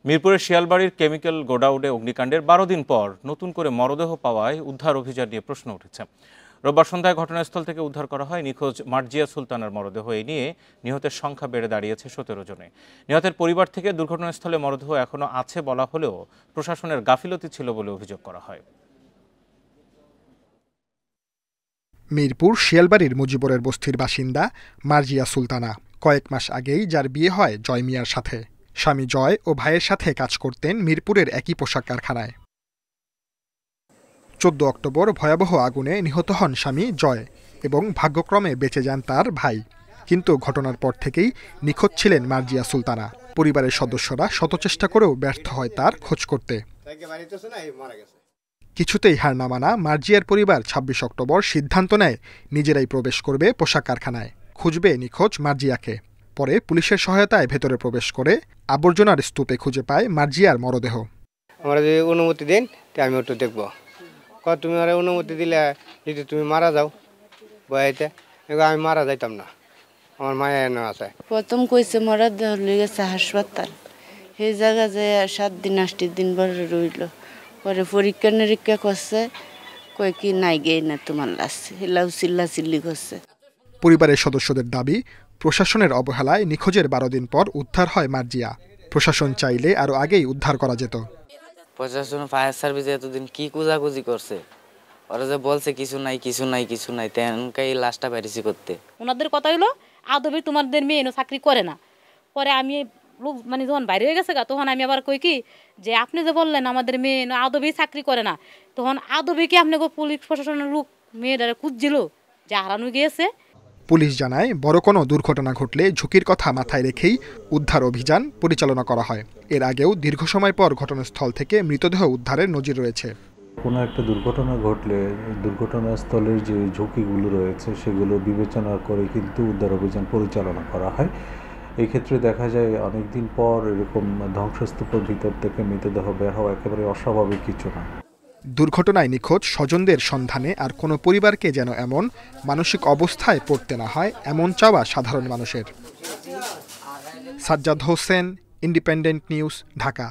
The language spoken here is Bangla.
মিরপুরের শিয়ালবাড়ির কেমিক্যাল গোডাউনে অগ্নিকাণ্ডের 12 দিন পর নতুন করে মরদেহ পাওয়ায় উদ্ধার অভিযান নিয়ে প্রশ্ন উঠেছে। রোববার সন্ধ্যায় ঘটনাস্থল থেকে উদ্ধার করা হয় নিখোঁজ মার্জিয়া সুলতানার মরদেহ। এই নিয়ে নিহতের সংখ্যা বেড়ে দাঁড়িয়েছে 17 জনে। নিহতের পরিবার থেকে দুর্ঘটনাস্থলে মরদেহ এখনো আছে বলা হলেও প্রশাসনের গাফিলতি ছিল বলে অভিযোগ করা হয়। মিরপুর শিয়ালবাড়ির মুজিবরের বস্তির বাসিন্দা মার্জিয়া সুলতানা কয়েক মাস আগেই যার বিয়ে হয় জয় মিয়ার সাথে। স্বামী জয় ও ভাইয়ের সাথে কাজ করতেন মিরপুরের একই পোশাক কারখানায়। 14 অক্টোবর ভয়াবহ আগুনে নিহত হন স্বামী জয় এবং ভাগ্যক্রমে বেঁচে যান তার ভাই। কিন্তু ঘটনার পর থেকেই নিখোঁজ ছিলেন মার্জিয়া সুলতানা। পরিবারের সদস্যরা শত চেষ্টা করেও ব্যর্থ হয় তার খোঁজ করতে। কিছুতেই হার না মানা মার্জিয়ার পরিবার 26 অক্টোবর সিদ্ধান্ত নেয় নিজেরাই প্রবেশ করবে পোশাক কারখানায়, খুঁজবে নিখোঁজ মার্জিয়াকে। পরে পুলিশের সহায়তায় ভেতরে প্রবেশ করে আবর্জনার স্তূপে খুঁজে পায় মার্জিয়ার মরদেহ। আমরা যদি অনুমতি দেন আমি ওটা দেখবো। তুমি আর অনুমতি দিলে যদি তুমি মারা যাও বয়াইতে, আমি মারা যাইতাম না, আমার মায়া এনে আছে। প্রথম কইছে মরা দেহ লয়ে গেছে হাসপাতাল, সেই জায়গা যে 7 দিন 8 দিন পরে রইল। পরে পরীক্ষা নিরীক্ষা করছে, কই কি নাই গে না তোমার লাশ, হিলাও চিল্লা চিল্লি করছে। পরিবারের সদস্যদের দাবি, প্রশাসনের অবহেলায় নিখোঁজের 12 দিন পর উদ্ধার হয় মার্জিয়া। প্রশাসন চাইলে আরো আগেই উদ্ধার করা যেত। প্রশাসন ফায়ার সার্ভিসে এতদিন কি কুজাকুজি করছে, ওরা যে বলছে কিছু নাই কিছু নাই কিছু নাই, তেনকাই লাশটা বেরিয়েছি করতে। ওনাদের কথা হলো আদবে তোমাদের মেয়ে এনে চাকরি করে না। পরে আমি লোক মানে যখন বাইরে হয়ে গেছে তখন আমি আবার কই কি যে আপনি যে বললেন আমাদের মেয়ে আদবেই চাকরি করে না, তখন আদবে কি আপনাকে পুলিশ প্রশাসনের লোক মেয়েটারে খুঁজছিল যে হারানো গিয়েছে। পুলিশ জানায় বড় কোনো দুর্ঘটনা ঘটলে ঝুঁকির কথা মাথায় রেখেই উদ্ধার অভিযান পরিচালনা করা হয়। এর আগেও দীর্ঘ সময় পর ঘটনাস্থল থেকে মৃতদেহ উদ্ধারের নজির রয়েছে। কোনো একটা দুর্ঘটনা ঘটলে দুর্ঘটনাস্থলের যে ঝুঁকিগুলো রয়েছে সেগুলো বিবেচনা করে কিন্তু উদ্ধার অভিযান পরিচালনা করা হয়। এই ক্ষেত্রে দেখা যায় অনেকদিন পর এরকম ধ্বংসস্তূপের ভিতর থেকে মৃতদেহ বের হওয়া একেবারে অস্বাভাবিক কিছু না। দুর্ঘটনায় নিখোঁজ স্বজনদের সন্ধানে আর কোনো পরিবারকে যেন এমন মানসিক অবস্থায় পড়তে না হয়, এমন চাওয়া সাধারণ মানুষের। Sajjad Hossain, independent news, Dhaka.